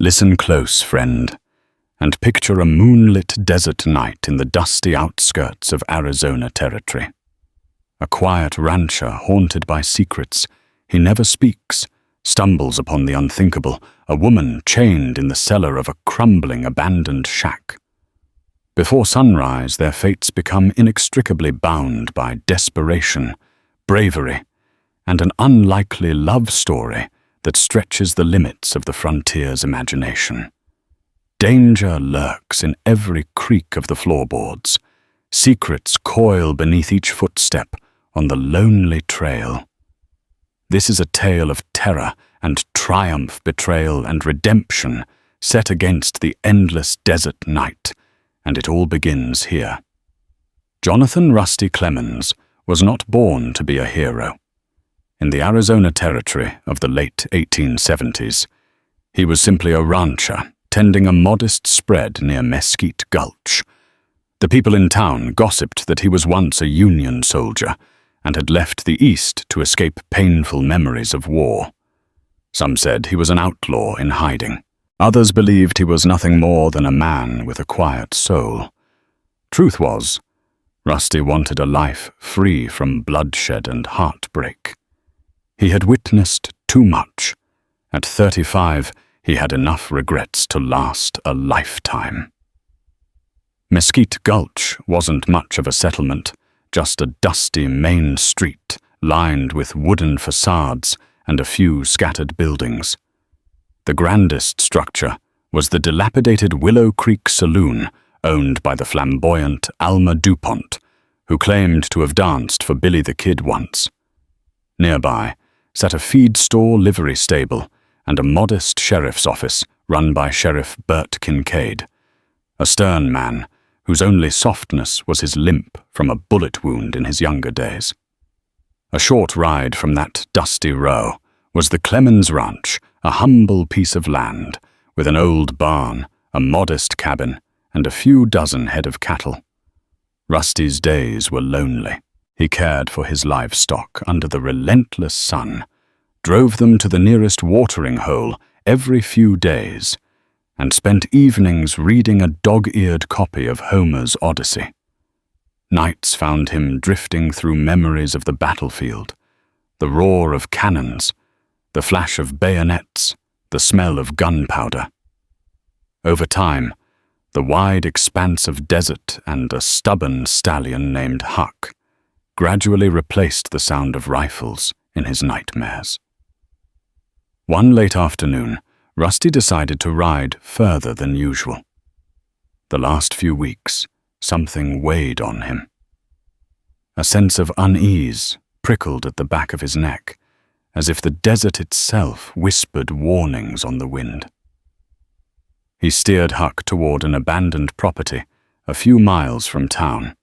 Listen close, friend, and picture a moonlit desert night in the dusty outskirts of Arizona territory. A quiet rancher haunted by secrets. He never speaks, stumbles upon the unthinkable, a woman chained in the cellar of a crumbling, abandoned shack. Before sunrise, their fates become inextricably bound by desperation, bravery, and an unlikely love story that stretches the limits of the frontier's imagination. Danger lurks in every creak of the floorboards. Secrets coil beneath each footstep on the lonely trail. This is a tale of terror and triumph, betrayal and redemption set against the endless desert night, and it all begins here. Jonathan Rusty Clemens was not born to be a hero. In the Arizona territory of the late 1870s, he was simply a rancher tending a modest spread near Mesquite Gulch. The people in town gossiped that he was once a Union soldier and had left the East to escape painful memories of war. Some said he was an outlaw in hiding. Others believed he was nothing more than a man with a quiet soul. Truth was, Rusty wanted a life free from bloodshed and heartbreak. He had witnessed too much. At 35, he had enough regrets to last a lifetime. Mesquite Gulch wasn't much of a settlement, just a dusty main street lined with wooden facades and a few scattered buildings. The grandest structure was the dilapidated Willow Creek Saloon, owned by the flamboyant Alma DuPont, who claimed to have danced for Billy the Kid once. Nearby sat a feed store livery stable and a modest sheriff's office run by Sheriff Bert Kincaid, a stern man whose only softness was his limp from a bullet wound in his younger days. A short ride from that dusty row was the Clemens Ranch, a humble piece of land with an old barn, a modest cabin, and a few dozen head of cattle. Rusty's days were lonely. He cared for his livestock under the relentless sun, drove them to the nearest watering hole every few days, and spent evenings reading a dog-eared copy of Homer's Odyssey. Nights found him drifting through memories of the battlefield, the roar of cannons, the flash of bayonets, the smell of gunpowder. Over time, the wide expanse of desert and a stubborn stallion named Huck gradually replaced the sound of rifles in his nightmares. One late afternoon, Rusty decided to ride further than usual. The last few weeks, something weighed on him. A sense of unease prickled at the back of his neck, as if the desert itself whispered warnings on the wind. He steered Huck toward an abandoned property a few miles from town.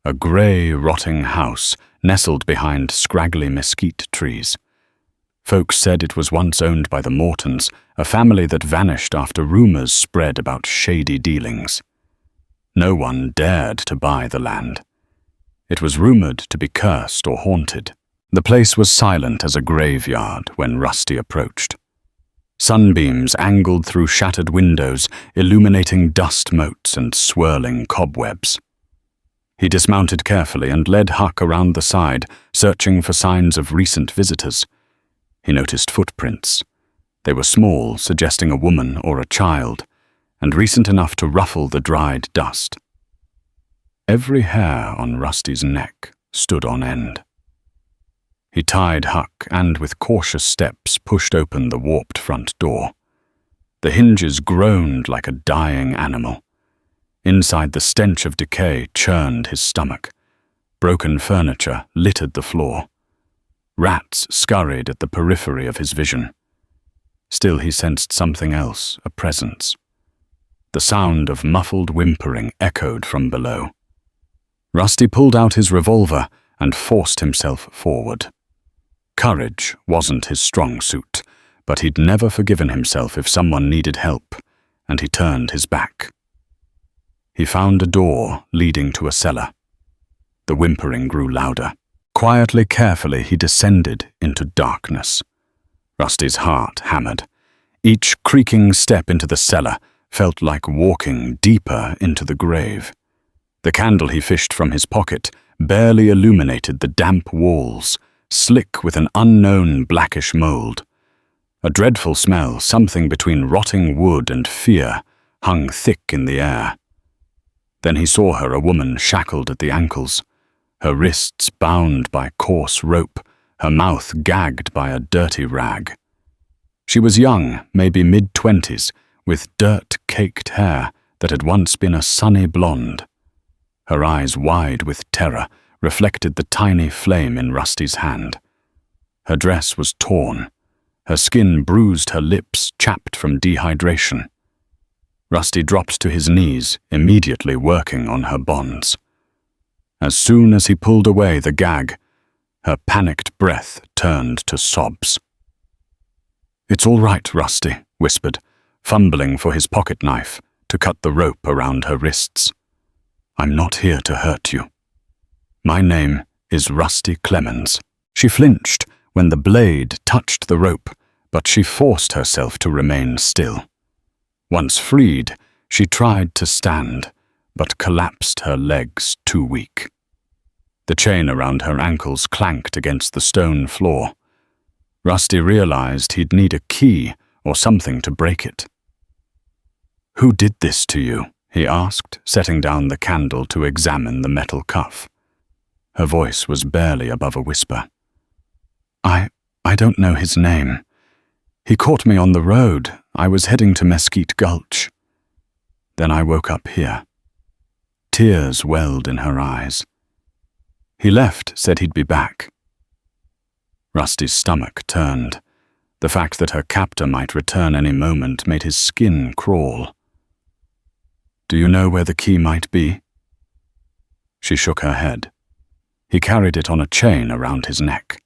A gray, rotting house nestled behind scraggly mesquite trees. Folks said it was once owned by the Mortons, a family that vanished after rumors spread about shady dealings. No one dared to buy the land. It was rumored to be cursed or haunted. The place was silent as a graveyard when Rusty approached. Sunbeams angled through shattered windows, illuminating dust motes and swirling cobwebs. He dismounted carefully and led Huck around the side, searching for signs of recent visitors. He noticed footprints. They were small, suggesting a woman or a child, and recent enough to ruffle the dried dust. Every hair on Rusty's neck stood on end. He tied Huck and, with cautious steps, pushed open the warped front door. The hinges groaned like a dying animal. Inside, the stench of decay churned his stomach. Broken furniture littered the floor. Rats scurried at the periphery of his vision. Still, he sensed something else, a presence. The sound of muffled whimpering echoed from below. Rusty pulled out his revolver and forced himself forward. Courage wasn't his strong suit, but he'd never forgiven himself if someone needed help, and he turned his back. He found a door leading to a cellar. The whimpering grew louder. Quietly, carefully, he descended into darkness. Rusty's heart hammered. Each creaking step into the cellar felt like walking deeper into the grave. The candle he fished from his pocket barely illuminated the damp walls, slick with an unknown blackish mold. A dreadful smell, something between rotting wood and fear, hung thick in the air. Then he saw her, a woman shackled at the ankles, her wrists bound by coarse rope, her mouth gagged by a dirty rag. She was young, maybe mid-20s, with dirt-caked hair that had once been a sunny blonde. Her eyes, wide with terror, reflected the tiny flame in Rusty's hand. Her dress was torn. Her skin bruised, her lips chapped from dehydration. Rusty dropped to his knees, immediately working on her bonds. As soon as he pulled away the gag, her panicked breath turned to sobs. "It's all right, Rusty," whispered, fumbling for his pocket knife to cut the rope around her wrists. "I'm not here to hurt you. My name is Rusty Clemens." She flinched when the blade touched the rope, but she forced herself to remain still. Once freed, she tried to stand, but collapsed, her legs too weak. The chain around her ankles clanked against the stone floor. Rusty realized he'd need a key or something to break it. "Who did this to you?" he asked, setting down the candle to examine the metal cuff. Her voice was barely above a whisper. I don't know his name. He caught me on the road. I was heading to Mesquite Gulch. Then I woke up here." Tears welled in her eyes. "He left, said he'd be back." Rusty's stomach turned. The fact that her captor might return any moment made his skin crawl. "Do you know where the key might be?" She shook her head. He carried it on a chain around his neck.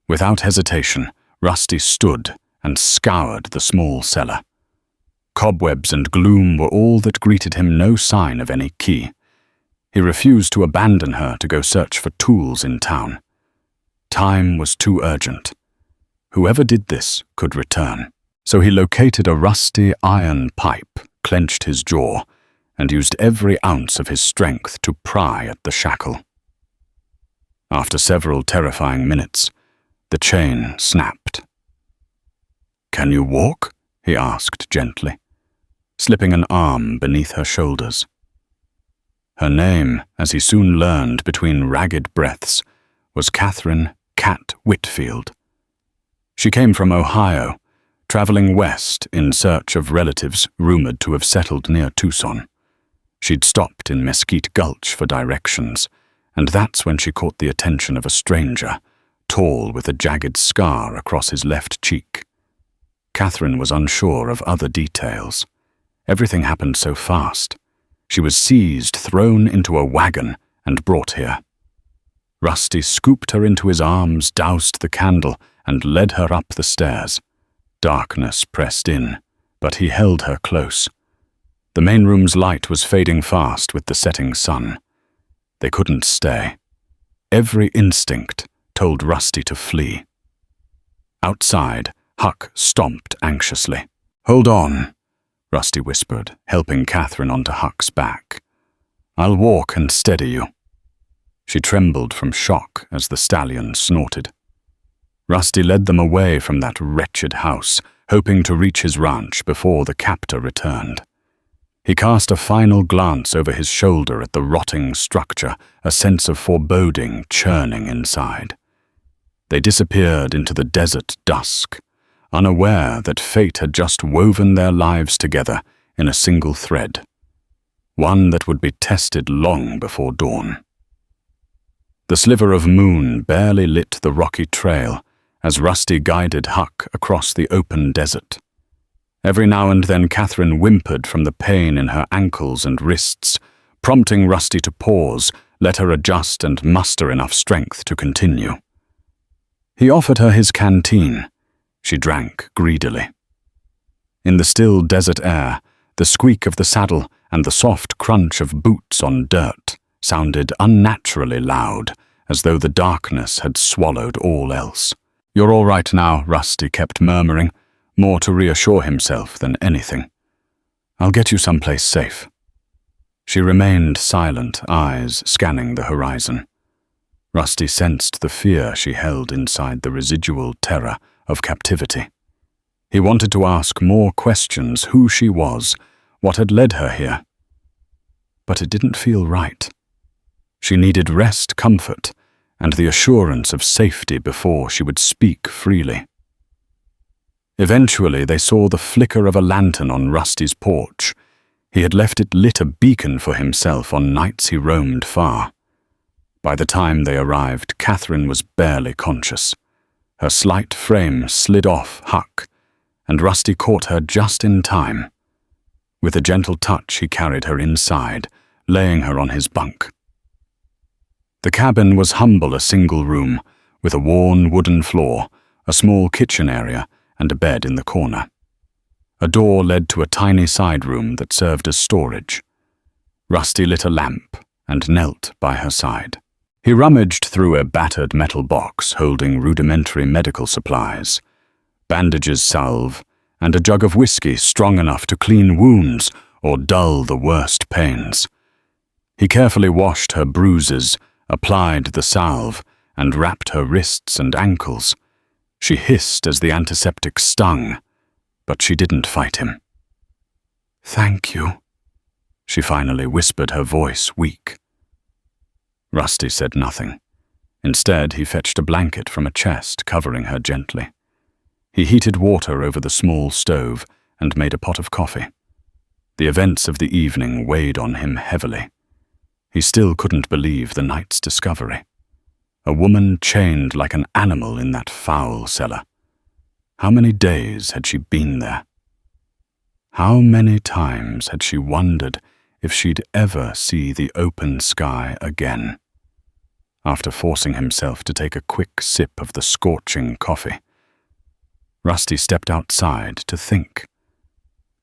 Without hesitation, Rusty stood and scoured the small cellar. Cobwebs and gloom were all that greeted him, no sign of any key. He refused to abandon her to go search for tools in town. Time was too urgent. Whoever did this could return. So he located a rusty iron pipe, clenched his jaw, and used every ounce of his strength to pry at the shackle. After several terrifying minutes, the chain snapped. "Can you walk?" he asked gently, slipping an arm beneath her shoulders. Her name, as he soon learned between ragged breaths, was Catherine "Cat" Whitfield. She came from Ohio, traveling west in search of relatives rumored to have settled near Tucson. She'd stopped in Mesquite Gulch for directions, and that's when she caught the attention of a stranger, tall with a jagged scar across his left cheek. Catherine was unsure of other details. Everything happened so fast. She was seized, thrown into a wagon, and brought here. Rusty scooped her into his arms, doused the candle, and led her up the stairs. Darkness pressed in, but he held her close. The main room's light was fading fast with the setting sun. They couldn't stay. Every instinct told Rusty to flee. Outside, Huck stomped anxiously. "Hold on," Rusty whispered, helping Catherine onto Huck's back. "I'll walk and steady you." She trembled from shock as the stallion snorted. Rusty led them away from that wretched house, hoping to reach his ranch before the captor returned. He cast a final glance over his shoulder at the rotting structure, a sense of foreboding churning inside. They disappeared into the desert dusk, unaware that fate had just woven their lives together in a single thread, one that would be tested long before dawn. The sliver of moon barely lit the rocky trail as Rusty guided Huck across the open desert. Every now and then Catherine whimpered from the pain in her ankles and wrists, prompting Rusty to pause, let her adjust and muster enough strength to continue. He offered her his canteen. She drank greedily. In the still desert air, the squeak of the saddle and the soft crunch of boots on dirt sounded unnaturally loud, as though the darkness had swallowed all else. "You're all right now," Rusty kept murmuring, more to reassure himself than anything. "I'll get you someplace safe." She remained silent, eyes scanning the horizon. Rusty sensed the fear she held inside, the residual terror of captivity. He wanted to ask more questions: who she was, what had led her here. But it didn't feel right. She needed rest, comfort, and the assurance of safety before she would speak freely. Eventually, they saw the flicker of a lantern on Rusty's porch. He had left it lit, a beacon for himself on nights he roamed far. By the time they arrived, Catherine was barely conscious. Her slight frame slid off Huck, and Rusty caught her just in time. With a gentle touch, he carried her inside, laying her on his bunk. The cabin was humble, a single room, with a worn wooden floor, a small kitchen area, and a bed in the corner. A door led to a tiny side room that served as storage. Rusty lit a lamp and knelt by her side. He rummaged through a battered metal box holding rudimentary medical supplies, bandages, salve, and a jug of whiskey strong enough to clean wounds or dull the worst pains. He carefully washed her bruises, applied the salve, and wrapped her wrists and ankles. She hissed as the antiseptic stung, but she didn't fight him. "Thank you," she finally whispered, her voice weak. Rusty said nothing. Instead, he fetched a blanket from a chest, covering her gently. He heated water over the small stove and made a pot of coffee. The events of the evening weighed on him heavily. He still couldn't believe the night's discovery. A woman chained like an animal in that foul cellar. How many days had she been there? How many times had she wondered if she'd ever see the open sky again? After forcing himself to take a quick sip of the scorching coffee, Rusty stepped outside to think.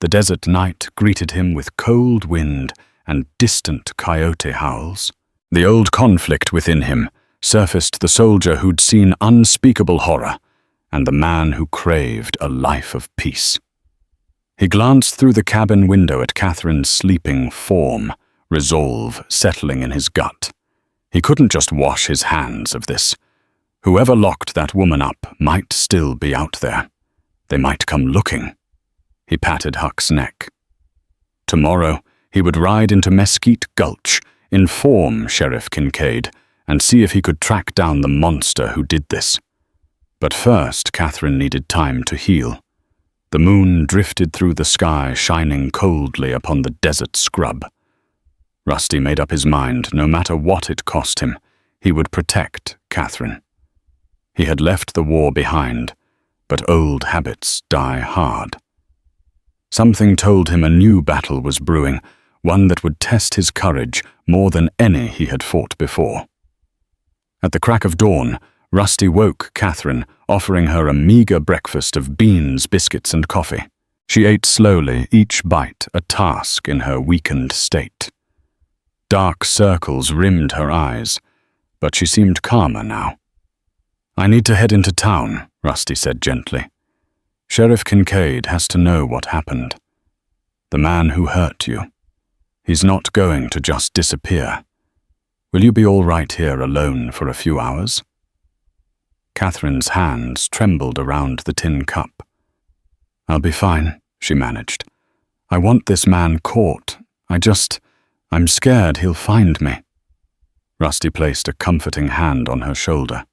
The desert night greeted him with cold wind and distant coyote howls. The old conflict within him surfaced: the soldier who'd seen unspeakable horror, and the man who craved a life of peace. He glanced through the cabin window at Catherine's sleeping form, resolve settling in his gut. He couldn't just wash his hands of this. Whoever locked that woman up might still be out there. They might come looking. He patted Huck's neck. Tomorrow, he would ride into Mesquite Gulch, inform Sheriff Kincaid, and see if he could track down the monster who did this. But first, Catherine needed time to heal. The moon drifted through the sky, shining coldly upon the desert scrub. Rusty made up his mind, no matter what it cost him, he would protect Catherine. He had left the war behind, but old habits die hard. Something told him a new battle was brewing, one that would test his courage more than any he had fought before. At the crack of dawn, Rusty woke Catherine, offering her a meager breakfast of beans, biscuits, and coffee. She ate slowly, each bite a task in her weakened state. Dark circles rimmed her eyes, but she seemed calmer now. "I need to head into town," Rusty said gently. "Sheriff Kincaid has to know what happened. The man who hurt you. He's not going to just disappear. Will you be all right here alone for a few hours?" Catherine's hands trembled around the tin cup. "I'll be fine," she managed. "I want this man caught. I'm scared he'll find me." Rusty placed a comforting hand on her shoulder.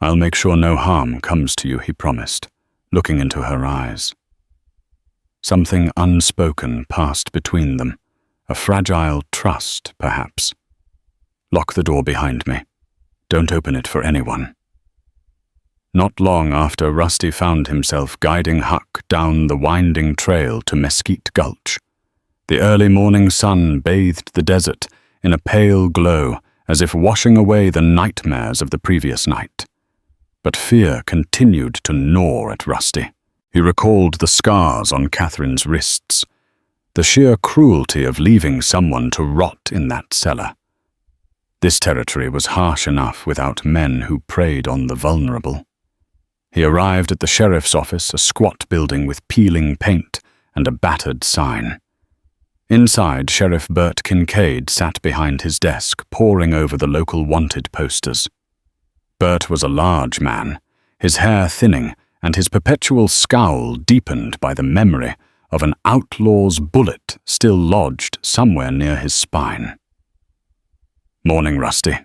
"I'll make sure no harm comes to you," he promised, looking into her eyes. Something unspoken passed between them, a fragile trust, perhaps. "Lock the door behind me. Don't open it for anyone." Not long after, Rusty found himself guiding Huck down the winding trail to Mesquite Gulch. The early morning sun bathed the desert in a pale glow, as if washing away the nightmares of the previous night. But fear continued to gnaw at Rusty. He recalled the scars on Catherine's wrists, the sheer cruelty of leaving someone to rot in that cellar. This territory was harsh enough without men who preyed on the vulnerable. He arrived at the sheriff's office, a squat building with peeling paint and a battered sign. Inside, Sheriff Bert Kincaid sat behind his desk, poring over the local wanted posters. Bert was a large man, his hair thinning and his perpetual scowl deepened by the memory of an outlaw's bullet still lodged somewhere near his spine. "Morning, Rusty."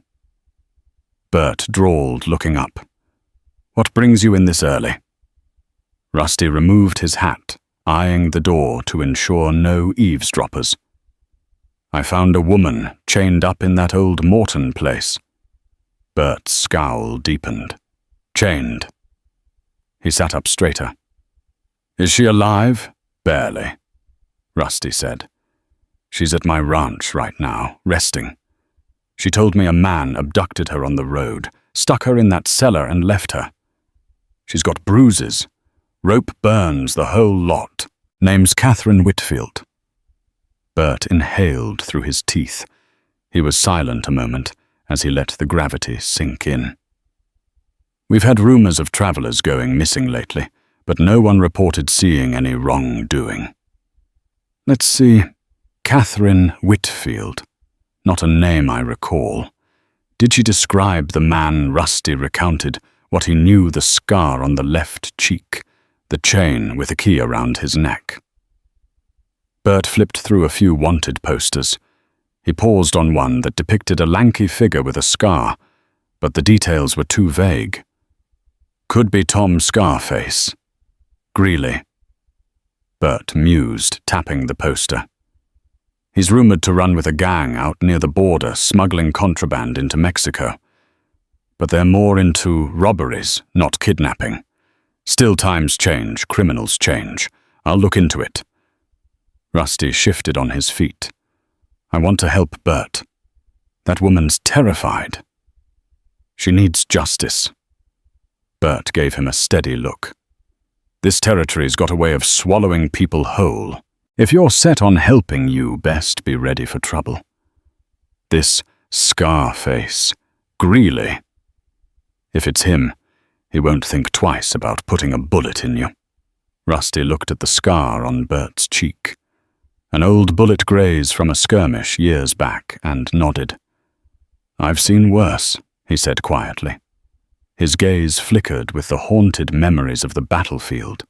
Bert drawled, looking up. "What brings you in this early?" Rusty removed his hat, eyeing the door to ensure no eavesdroppers. "I found a woman chained up in that old Morton place." Bert's scowl deepened. "Chained." He sat up straighter. "Is she alive?" "Barely," Rusty said. "She's at my ranch right now, resting. She told me a man abducted her on the road, stuck her in that cellar and left her. She's got bruises, rope burns, the whole lot. Name's Catherine Whitfield." Bert inhaled through his teeth. He was silent a moment as he let the gravity sink in. "We've had rumors of travelers going missing lately, but no one reported seeing any wrongdoing." "Let's see, Catherine Whitfield. Not a name I recall. Did she describe the man?" Rusty recounted what he knew: the scar on the left cheek, the chain with a key around his neck. Bert flipped through a few wanted posters. He paused on one that depicted a lanky figure with a scar, but the details were too vague. "Could be Tom Scarface. Greeley." Bert mused, tapping the poster. "He's rumored to run with a gang out near the border, smuggling contraband into Mexico. But they're more into robberies, not kidnapping. Still, times change, criminals change. I'll look into it." Rusty shifted on his feet. "I want to help Bert. That woman's terrified. She needs justice." Bert gave him a steady look. "This territory's got a way of swallowing people whole. If you're set on helping, you best be ready for trouble. This Scarface, Greeley. If it's him, he won't think twice about putting a bullet in you." Rusty looked at the scar on Bert's cheek. An old bullet graze from a skirmish years back, and nodded. "I've seen worse," he said quietly. His gaze flickered with the haunted memories of the battlefield.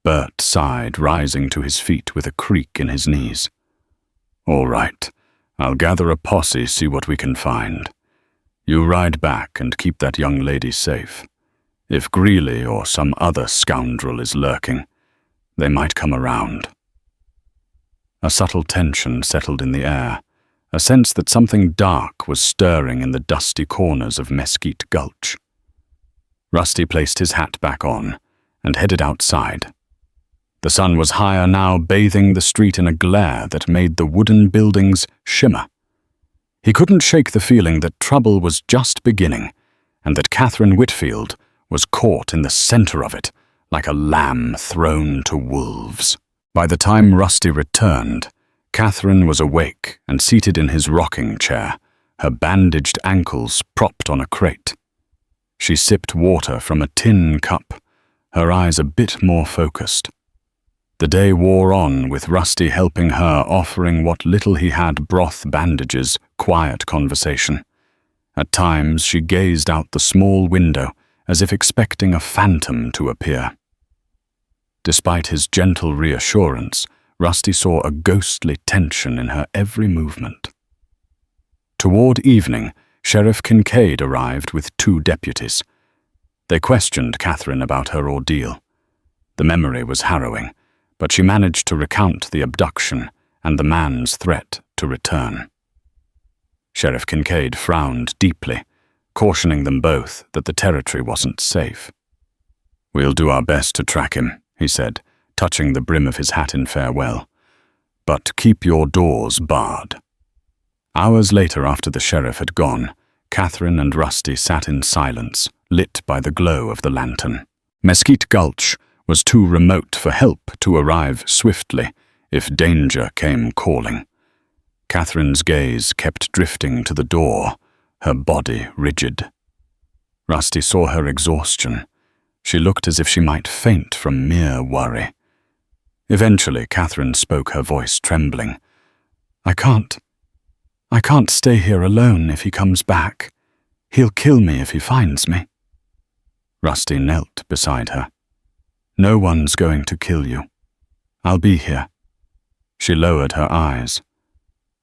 Bert sighed, rising to his feet with a creak in his knees. "All right, I'll gather a posse, see what we can find. You ride back and keep that young lady safe. If Greeley or some other scoundrel is lurking, they might come around." A subtle tension settled in the air, a sense that something dark was stirring in the dusty corners of Mesquite Gulch. Rusty placed his hat back on and headed outside. The sun was higher now, bathing the street in a glare that made the wooden buildings shimmer. He couldn't shake the feeling that trouble was just beginning, and that Catherine Whitfield was caught in the center of it, like a lamb thrown to wolves. By the time Rusty returned, Catherine was awake and seated in his rocking chair, her bandaged ankles propped on a crate. She sipped water from a tin cup, her eyes a bit more focused. The day wore on, with Rusty helping her, offering what little he had: broth, bandages, quiet conversation. At times she gazed out the small window as if expecting a phantom to appear. Despite his gentle reassurance, Rusty saw a ghostly tension in her every movement. Toward evening, Sheriff Kincaid arrived with 2 deputies. They questioned Catherine about her ordeal. The memory was harrowing, but she managed to recount the abduction and the man's threat to return. Sheriff Kincaid frowned deeply, cautioning them both that the territory wasn't safe. "We'll do our best to track him," he said, touching the brim of his hat in farewell. "But keep your doors barred." Hours later, after the sheriff had gone, Catherine and Rusty sat in silence, lit by the glow of the lantern. Mesquite Gulch was too remote for help to arrive swiftly if danger came calling. Catherine's gaze kept drifting to the door, her body rigid. Rusty saw her exhaustion. She looked as if she might faint from mere worry. Eventually, Catherine spoke, her voice trembling. I can't stay here alone if he comes back. He'll kill me if he finds me." Rusty knelt beside her. "No one's going to kill you. I'll be here." She lowered her eyes.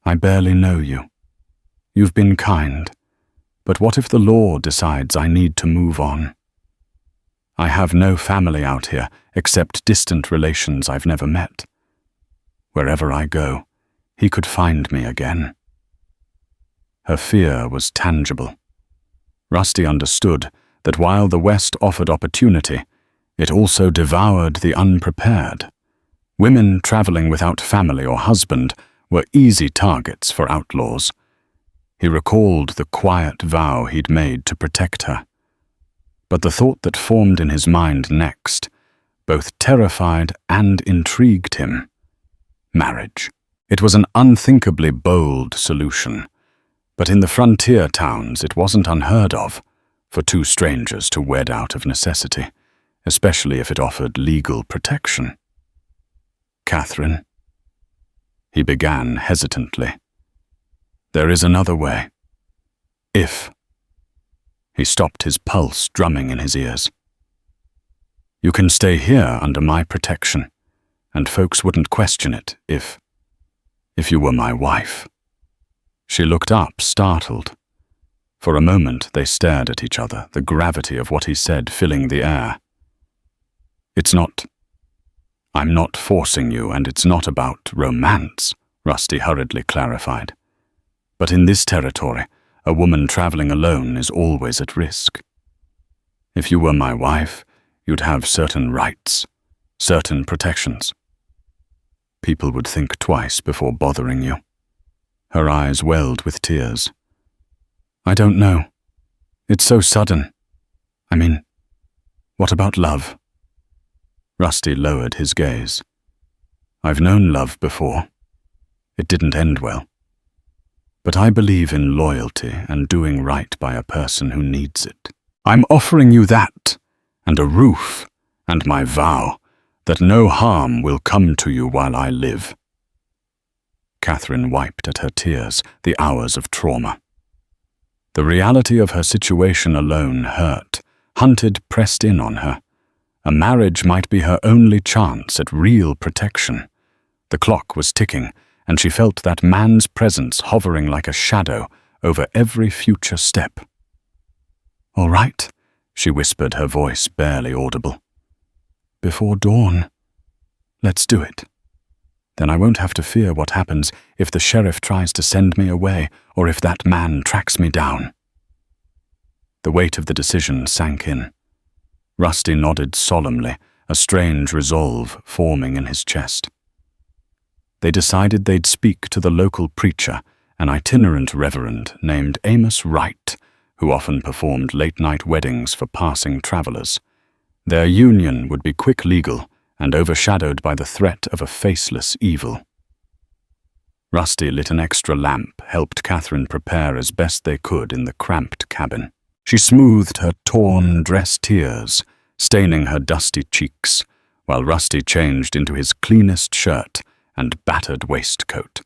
"I barely know you. You've been kind, but what if the law decides I need to move on? I have no family out here except distant relations I've never met. Wherever I go, he could find me again." Her fear was tangible. Rusty understood that while the West offered opportunity, it also devoured the unprepared. Women traveling without family or husband were easy targets for outlaws. He recalled the quiet vow he'd made to protect her. But the thought that formed in his mind next both terrified and intrigued him. Marriage. It was an unthinkably bold solution, but in the frontier towns it wasn't unheard of for two strangers to wed out of necessity, especially if it offered legal protection. "Catherine," he began hesitantly, "there is another way. If..." He stopped, his pulse drumming in his ears. "You can stay here under my protection, and folks wouldn't question it if you were my wife." She looked up, startled. For a moment they stared at each other, the gravity of what he said filling the air. I'm not forcing you, and it's not about romance," Rusty hurriedly clarified. "But in this territory, a woman traveling alone is always at risk. If you were my wife, you'd have certain rights, certain protections. People would think twice before bothering you." Her eyes welled with tears. "I don't know. It's so sudden. I mean, what about love?" Rusty lowered his gaze. "I've known love before. It didn't end well. But I believe in loyalty and doing right by a person who needs it. I'm offering you that, and a roof, and my vow that no harm will come to you while I live." Catherine wiped at her tears, the hours of trauma. The reality of her situation alone hurt. Hunted pressed in on her. A marriage might be her only chance at real protection. The clock was ticking, and she felt that man's presence hovering like a shadow over every future step. "All right," she whispered, her voice barely audible. "Before dawn. Let's do it. Then I won't have to fear what happens if the sheriff tries to send me away or if that man tracks me down." The weight of the decision sank in. Rusty nodded solemnly, a strange resolve forming in his chest. They decided they'd speak to the local preacher, an itinerant reverend named Amos Wright, who often performed late-night weddings for passing travelers. Their union would be quick legal and overshadowed by the threat of a faceless evil. Rusty lit an extra lamp, helped Catherine prepare as best they could in the cramped cabin. She smoothed her torn dress tears, staining her dusty cheeks, while Rusty changed into his cleanest shirt and battered waistcoat.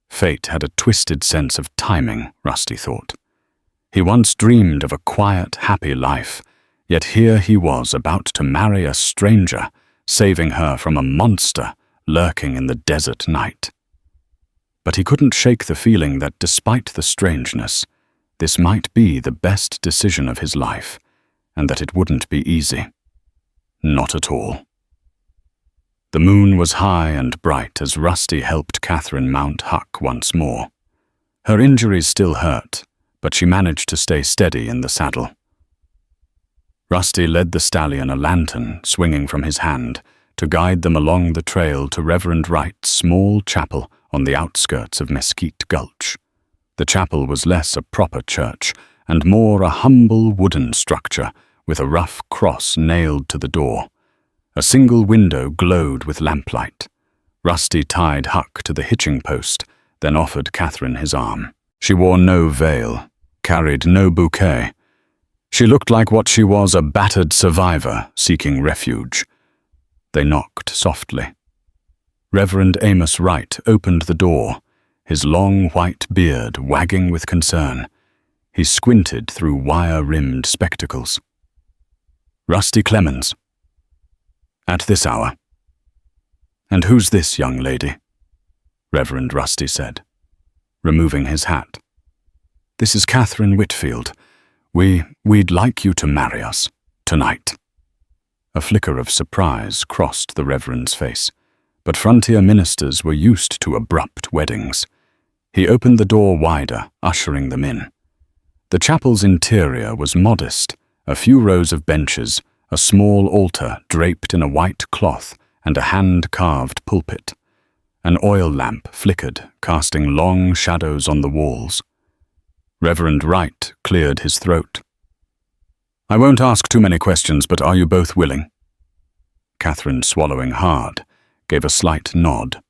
Fate had a twisted sense of timing, Rusty thought. He once dreamed of a quiet, happy life, yet here he was about to marry a stranger, saving her from a monster lurking in the desert night. But he couldn't shake the feeling that despite the strangeness, this might be the best decision of his life, and that it wouldn't be easy. Not at all. The moon was high and bright as Rusty helped Catherine mount Huck once more. Her injuries still hurt, but she managed to stay steady in the saddle. Rusty led the stallion, a lantern swinging from his hand, to guide them along the trail to Reverend Wright's small chapel on the outskirts of Mesquite Gulch. The chapel was less a proper church and more a humble wooden structure with a rough cross nailed to the door. A single window glowed with lamplight. Rusty tied Huck to the hitching post, then offered Catherine his arm. She wore no veil, carried no bouquet. She looked like what she was, a battered survivor seeking refuge. They knocked softly. Reverend Amos Wright opened the door, his long white beard wagging with concern. He squinted through wire-rimmed spectacles. "Rusty Clemens." "At this hour." "And who's this young lady?" Reverend Rusty said, removing his hat. "This is Catherine Whitfield. We'd like you to marry us, tonight." A flicker of surprise crossed the Reverend's face, but frontier ministers were used to abrupt weddings. He opened the door wider, ushering them in. The chapel's interior was modest, a few rows of benches, a small altar draped in a white cloth, and a hand-carved pulpit. An oil lamp flickered, casting long shadows on the walls. Reverend Wright cleared his throat. "I won't ask too many questions, but are you both willing?" Catherine, swallowing hard, gave a slight nod.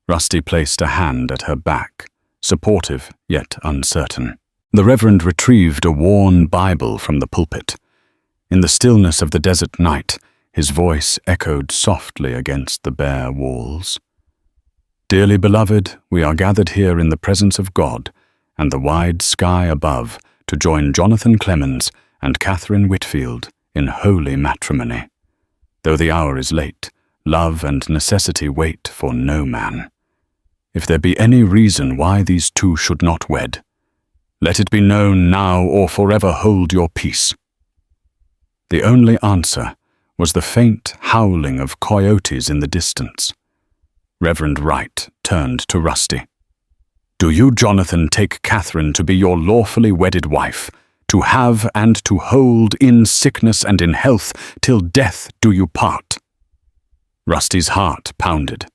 Rusty placed a hand at her back, supportive yet uncertain. The Reverend retrieved a worn Bible from the pulpit. In the stillness of the desert night, his voice echoed softly against the bare walls. "Dearly beloved, we are gathered here in the presence of God and the wide sky above to join Jonathan Clemens and Catherine Whitfield in holy matrimony. Though the hour is late, love and necessity wait for no man. If there be any reason why these two should not wed, let it be known now or forever hold your peace." The only answer was the faint howling of coyotes in the distance. Reverend Wright turned to Rusty. "Do you, Jonathan, take Catherine to be your lawfully wedded wife, to have and to hold in sickness and in health, till death do you part?" Rusty's heart pounded.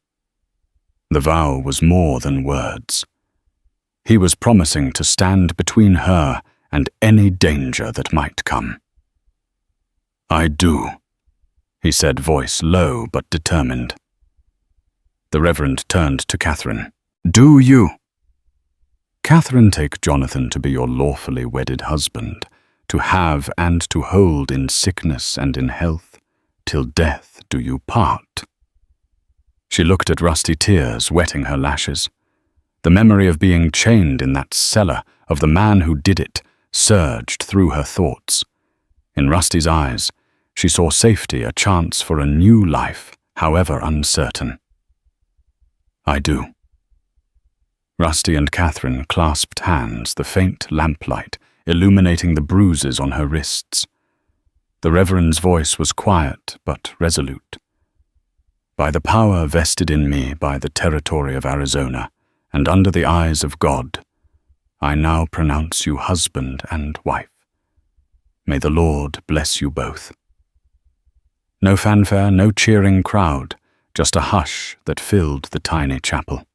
The vow was more than words. He was promising to stand between her and any danger that might come. "I do," he said, voice low but determined. The Reverend turned to Catherine. "Do you, Catherine, take Jonathan to be your lawfully wedded husband, to have and to hold in sickness and in health, till death do you part?" She looked at Rusty, tears wetting her lashes. The memory of being chained in that cellar, of the man who did it, surged through her thoughts. In Rusty's eyes, she saw safety, a chance for a new life, however uncertain. "I do." Rusty and Catherine clasped hands, the faint lamplight illuminating the bruises on her wrists. The Reverend's voice was quiet but resolute. "By the power vested in me by the territory of Arizona, and under the eyes of God, I now pronounce you husband and wife. May the Lord bless you both." No fanfare, no cheering crowd, just a hush that filled the tiny chapel.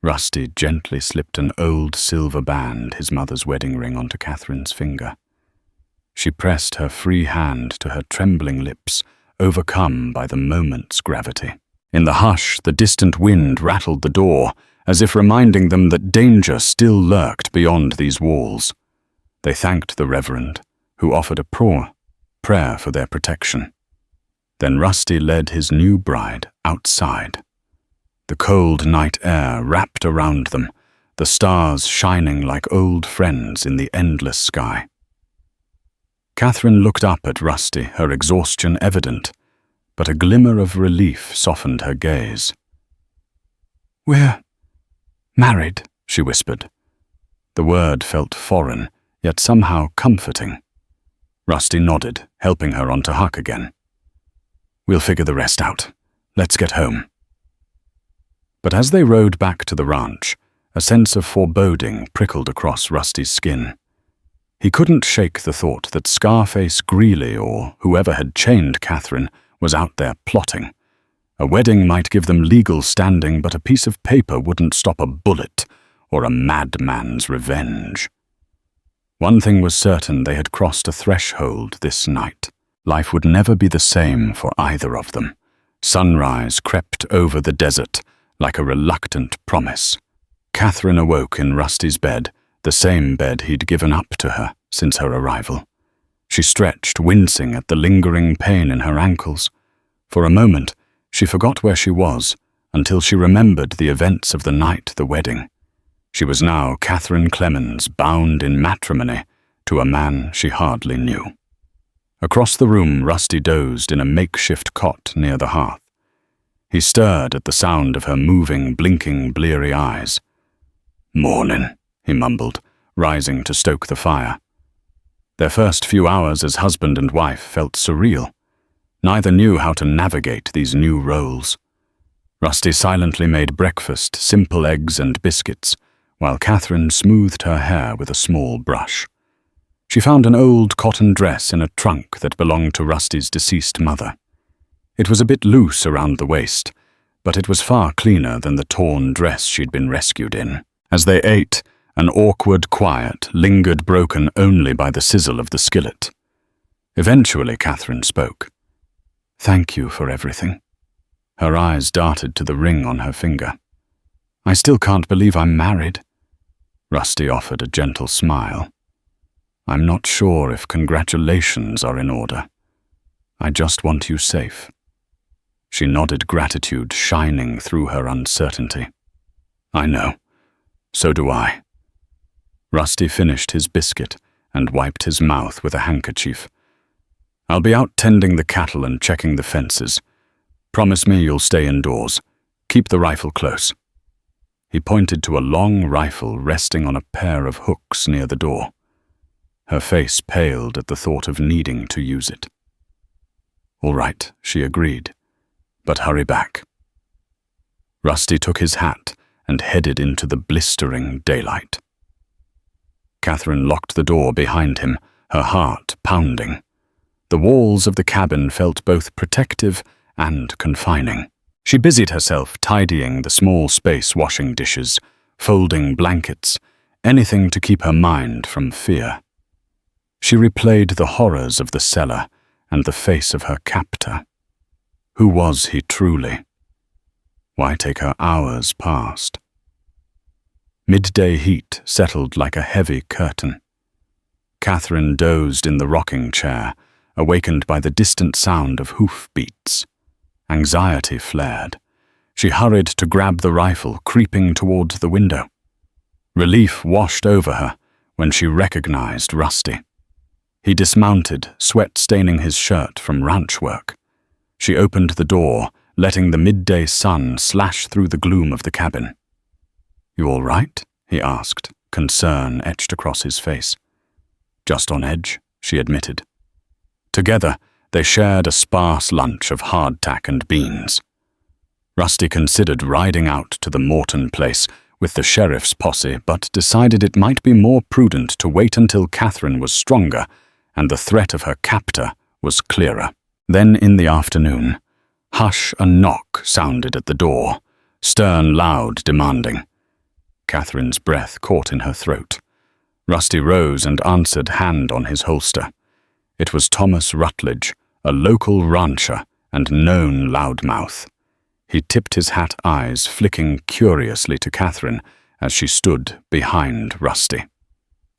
Rusty gently slipped an old silver band, his mother's wedding ring, onto Catherine's finger. She pressed her free hand to her trembling lips, overcome by the moment's gravity. In the hush, the distant wind rattled the door, as if reminding them that danger still lurked beyond these walls. They thanked the Reverend, who offered a prayer for their protection. Then Rusty led his new bride outside. The cold night air wrapped around them, the stars shining like old friends in the endless sky. Catherine looked up at Rusty, her exhaustion evident, but a glimmer of relief softened her gaze. "We're married," she whispered. The word felt foreign, yet somehow comforting. Rusty nodded, helping her onto Huck again. "We'll figure the rest out. Let's get home." But as they rode back to the ranch, a sense of foreboding prickled across Rusty's skin. He couldn't shake the thought that Scarface Greeley, or whoever had chained Catherine, was out there plotting. A wedding might give them legal standing, but a piece of paper wouldn't stop a bullet or a madman's revenge. One thing was certain: they had crossed a threshold this night. Life would never be the same for either of them. Sunrise crept over the desert like a reluctant promise. Catherine awoke in Rusty's bed, the same bed he'd given up to her since her arrival. She stretched, wincing at the lingering pain in her ankles. For a moment, she forgot where she was, until she remembered the events of the night the wedding. She was now Catherine Clemens, bound in matrimony to a man she hardly knew. Across the room, Rusty dozed in a makeshift cot near the hearth. He stirred at the sound of her moving, blinking, bleary eyes. "Mornin'," he mumbled, rising to stoke the fire. Their first few hours as husband and wife felt surreal. Neither knew how to navigate these new roles. Rusty silently made breakfast, simple eggs and biscuits, while Catherine smoothed her hair with a small brush. She found an old cotton dress in a trunk that belonged to Rusty's deceased mother. It was a bit loose around the waist, but it was far cleaner than the torn dress she'd been rescued in. As they ate, an awkward quiet lingered, broken only by the sizzle of the skillet. Eventually, Catherine spoke. "Thank you for everything." Her eyes darted to the ring on her finger. "I still can't believe I'm married." Rusty offered a gentle smile. "I'm not sure if congratulations are in order. I just want you safe." She nodded, gratitude shining through her uncertainty. "I know. So do I." Rusty finished his biscuit and wiped his mouth with a handkerchief. "I'll be out tending the cattle and checking the fences. Promise me you'll stay indoors. Keep the rifle close." He pointed to a long rifle resting on a pair of hooks near the door. Her face paled at the thought of needing to use it. "All right," she agreed, "but hurry back." Rusty took his hat and headed into the blistering daylight. Catherine locked the door behind him, her heart pounding. The walls of the cabin felt both protective and confining. She busied herself tidying the small space, washing dishes, folding blankets, anything to keep her mind from fear. She replayed the horrors of the cellar and the face of her captor. Who was he truly? Why take her hours past? Midday heat settled like a heavy curtain. Catherine dozed in the rocking chair, awakened by the distant sound of hoof beats. Anxiety flared. She hurried to grab the rifle, creeping towards the window. Relief washed over her when she recognized Rusty. He dismounted, sweat staining his shirt from ranch work. She opened the door, letting the midday sun slash through the gloom of the cabin. "You all right?" he asked, concern etched across his face. "Just on edge," she admitted. Together, they shared a sparse lunch of hardtack and beans. Rusty considered riding out to the Morton place with the sheriff's posse, but decided it might be more prudent to wait until Catherine was stronger and the threat of her captor was clearer. Then in the afternoon, hush, a knock sounded at the door, stern, loud, demanding. Catherine's breath caught in her throat. Rusty rose and answered, hand on his holster. It was Thomas Rutledge, a local rancher and known loudmouth. He tipped his hat, eyes flicking curiously to Catherine as she stood behind Rusty.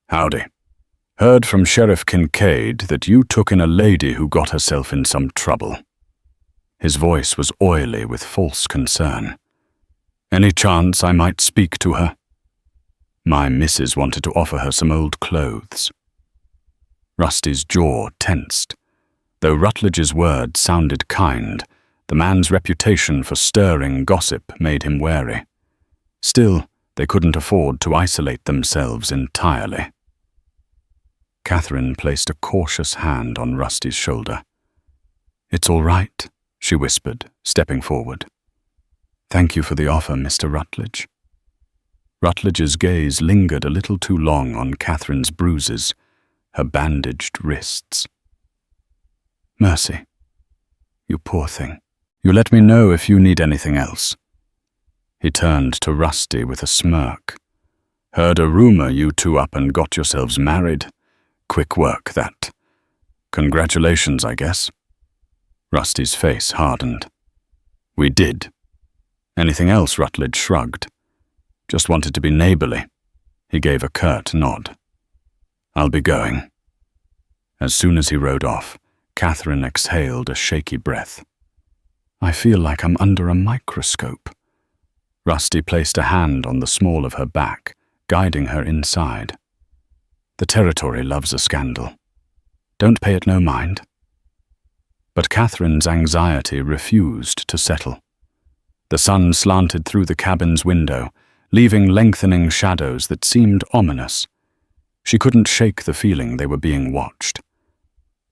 "Howdy. Heard from Sheriff Kincaid that you took in a lady who got herself in some trouble." His voice was oily with false concern. "Any chance I might speak to her?" "My missus wanted to offer her some old clothes." Rusty's jaw tensed. Though Rutledge's words sounded kind, the man's reputation for stirring gossip made him wary. Still, they couldn't afford to isolate themselves entirely. Catherine placed a cautious hand on Rusty's shoulder. "It's all right," she whispered, stepping forward. "Thank you for the offer, Mr. Rutledge." Rutledge's gaze lingered a little too long on Catherine's bruises, her bandaged wrists. "Mercy. You poor thing. You let me know if you need anything else." He turned to Rusty with a smirk. "Heard a rumor you two up and got yourselves married. Quick work, that. Congratulations, I guess." Rusty's face hardened. "We did." "Anything else?" Rutledge shrugged. "Just wanted to be neighborly." He gave a curt nod. "I'll be going." As soon as he rode off, Catherine exhaled a shaky breath. I feel like I'm under a microscope. Rusty placed a hand on the small of her back, guiding her inside. The territory loves a scandal. Don't pay it no mind. But Catherine's anxiety refused to settle. The sun slanted through the cabin's window, leaving lengthening shadows that seemed ominous. She couldn't shake the feeling they were being watched.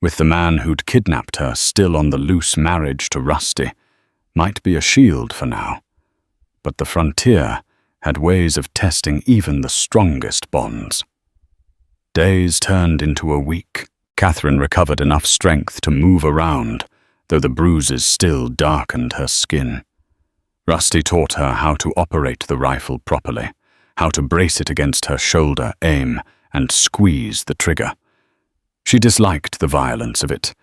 With the man who'd kidnapped her still on the loose, marriage to Rusty might be a shield for now. But the frontier had ways of testing even the strongest bonds. Days turned into a week. Catherine recovered enough strength to move around, though the bruises still darkened her skin. Rusty taught her how to operate the rifle properly, how to brace it against her shoulder, aim, and squeeze the trigger. She disliked the violence of it,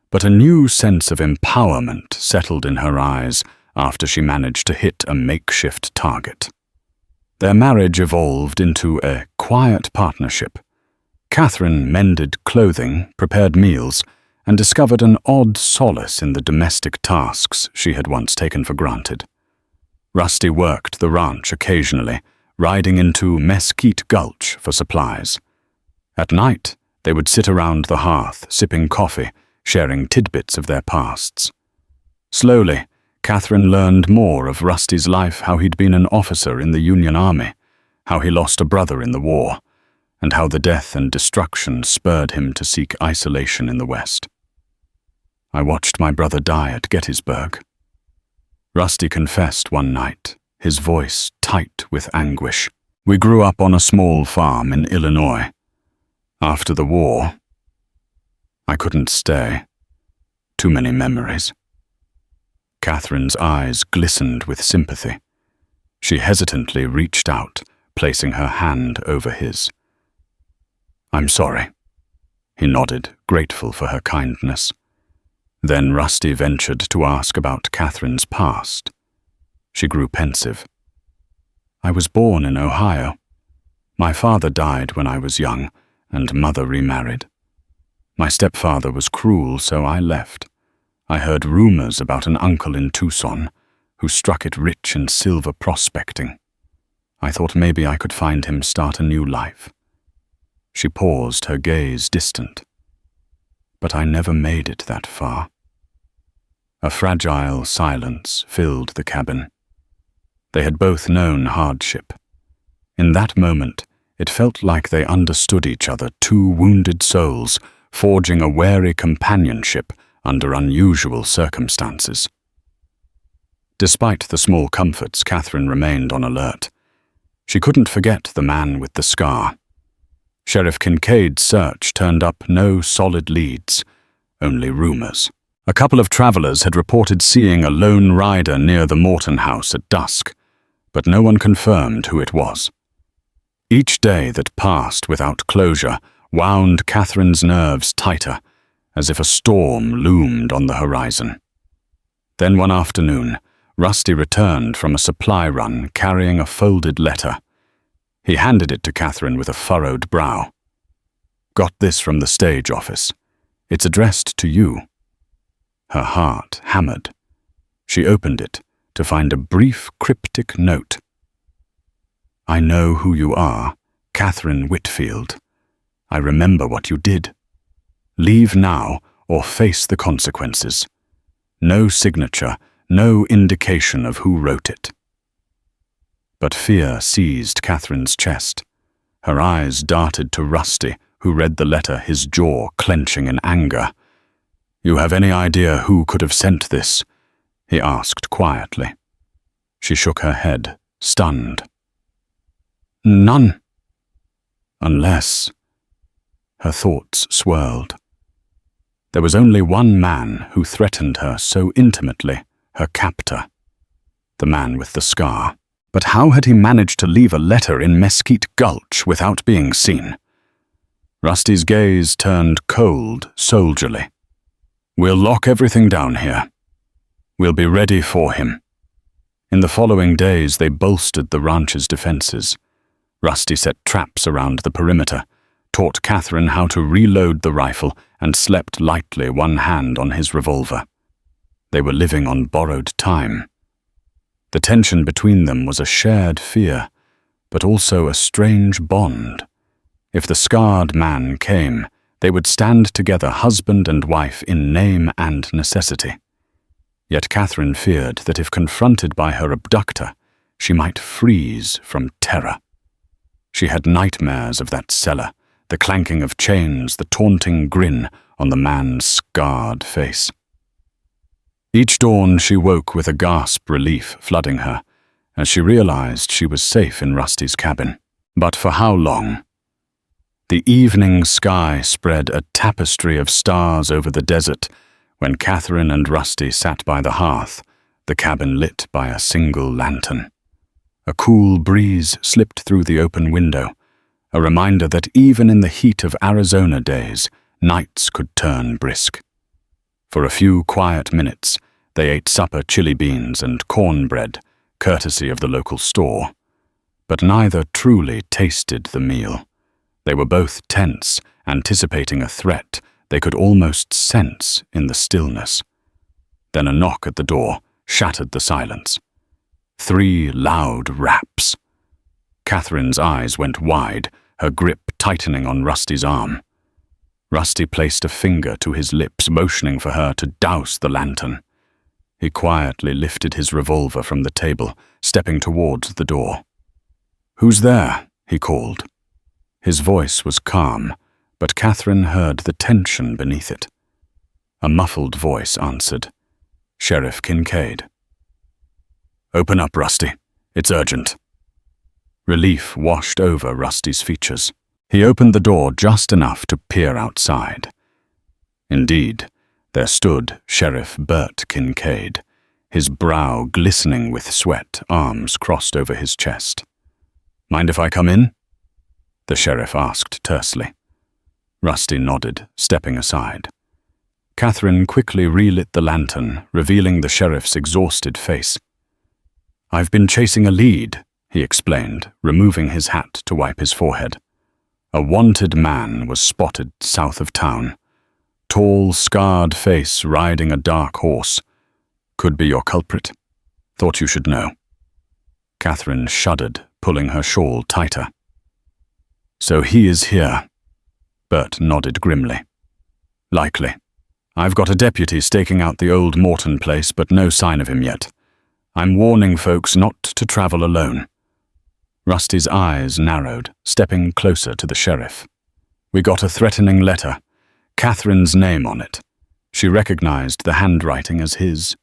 but a new sense of empowerment settled in her eyes after she managed to hit a makeshift target. Their marriage evolved into a quiet partnership. Catherine mended clothing, prepared meals, and discovered an odd solace in the domestic tasks she had once taken for granted. Rusty worked the ranch occasionally, riding into Mesquite Gulch for supplies. At night, they would sit around the hearth, sipping coffee, sharing tidbits of their pasts. Slowly, Catherine learned more of Rusty's life, how he'd been an officer in the Union Army, how he lost a brother in the war, and how the death and destruction spurred him to seek isolation in the West. I watched my brother die at Gettysburg. Rusty confessed one night, his voice tight with anguish. We grew up on a small farm in Illinois. After the war, I couldn't stay. Too many memories. Catherine's eyes glistened with sympathy. She hesitantly reached out, placing her hand over his. I'm sorry. He nodded, grateful for her kindness. Then Rusty ventured to ask about Catherine's past. She grew pensive. I was born in Ohio. My father died when I was young, and Mother remarried. My stepfather was cruel, so I left. I heard rumors about an uncle in Tucson who struck it rich in silver prospecting. I thought maybe I could find him, start a new life. She paused, her gaze distant. But I never made it that far. A fragile silence filled the cabin. They had both known hardship. In that moment, it felt like they understood each other, two wounded souls, forging a wary companionship under unusual circumstances. Despite the small comforts, Catherine remained on alert. She couldn't forget the man with the scar. Sheriff Kincaid's search turned up no solid leads, only rumors. A couple of travelers had reported seeing a lone rider near the Morton house at dusk, but no one confirmed who it was. Each day that passed without closure wound Catherine's nerves tighter, as if a storm loomed on the horizon. Then one afternoon, Rusty returned from a supply run carrying a folded letter. He handed it to Catherine with a furrowed brow. Got this from the stage office. It's addressed to you. Her heart hammered. She opened it to find a brief, cryptic note. I know who you are, Catherine Whitfield. I remember what you did. Leave now or face the consequences. No signature, no indication of who wrote it. But fear seized Catherine's chest. Her eyes darted to Rusty, who read the letter, his jaw clenching in anger. You have any idea who could have sent this? He asked quietly. She shook her head, stunned. None. Unless... Her thoughts swirled. There was only one man who threatened her so intimately, her captor. The man with the scar. But how had he managed to leave a letter in Mesquite Gulch without being seen? Rusty's gaze turned cold, soldierly. We'll lock everything down here. We'll be ready for him. In the following days, they bolstered the ranch's defenses. Rusty set traps around the perimeter, taught Catherine how to reload the rifle, and slept lightly, one hand on his revolver. They were living on borrowed time. The tension between them was a shared fear, but also a strange bond. If the scarred man came, they would stand together, husband and wife, in name and necessity. Yet Catherine feared that if confronted by her abductor, she might freeze from terror. She had nightmares of that cellar, the clanking of chains, the taunting grin on the man's scarred face. Each dawn she woke with a gasp of relief flooding her, as she realized she was safe in Rusty's cabin. But for how long? The evening sky spread a tapestry of stars over the desert when Catherine and Rusty sat by the hearth, the cabin lit by a single lantern. A cool breeze slipped through the open window, a reminder that even in the heat of Arizona days, nights could turn brisk. For a few quiet minutes, they ate supper, chili beans and cornbread, courtesy of the local store. But neither truly tasted the meal. They were both tense, anticipating a threat they could almost sense in the stillness. Then a knock at the door shattered the silence. 3 loud raps. Catherine's eyes went wide, her grip tightening on Rusty's arm. Rusty placed a finger to his lips, motioning for her to douse the lantern. He quietly lifted his revolver from the table, stepping towards the door. "Who's there?" he called. His voice was calm, but Catherine heard the tension beneath it. A muffled voice answered, "Sheriff Kincaid." "Open up, Rusty. It's urgent." Relief washed over Rusty's features. He opened the door just enough to peer outside. Indeed, there stood Sheriff Bert Kincaid, his brow glistening with sweat, arms crossed over his chest. "Mind if I come in?" the sheriff asked tersely. Rusty nodded, stepping aside. Catherine quickly relit the lantern, revealing the sheriff's exhausted face. "I've been chasing a lead," he explained, removing his hat to wipe his forehead. A wanted man was spotted south of town. Tall, scarred face riding a dark horse. "Could be your culprit. Thought you should know." Catherine shuddered, pulling her shawl tighter. "So he is here." Bert nodded grimly. "Likely. I've got a deputy staking out the old Morton place, but no sign of him yet. I'm warning folks not to travel alone." Rusty's eyes narrowed, stepping closer to the sheriff. "We got a threatening letter. Catherine's name on it. She recognized the handwriting as his."